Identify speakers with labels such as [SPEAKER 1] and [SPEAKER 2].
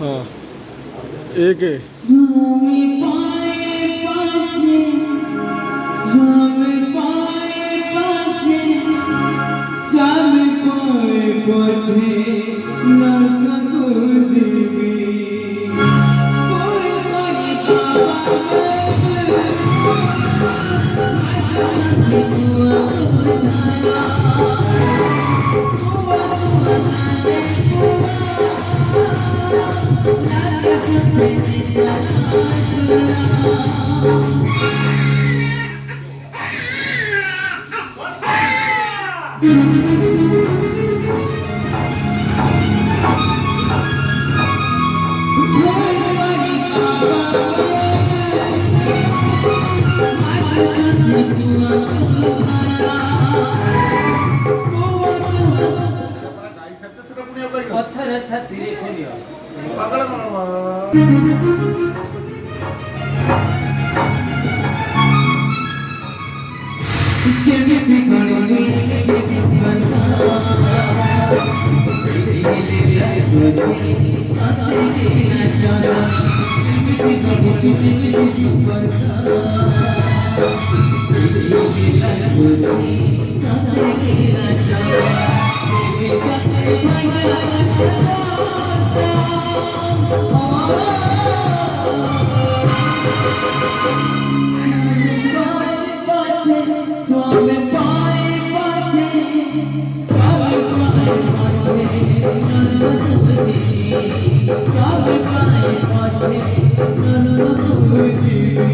[SPEAKER 1] हाँ एक है।
[SPEAKER 2] स्वामी पाए पाचे, स्वामी पाए पाचे, स्वामी पाए पाचे, नरक को जीवी, कोई कोई पापा
[SPEAKER 3] पत्थर अच्छा धीरे खोलियो
[SPEAKER 2] केमिति गणेश स्वामी पाए पाचे, स्वामी पाए पाचे, नरक को जीवी, स्वामी पाए पाचे, नरक को जीवी।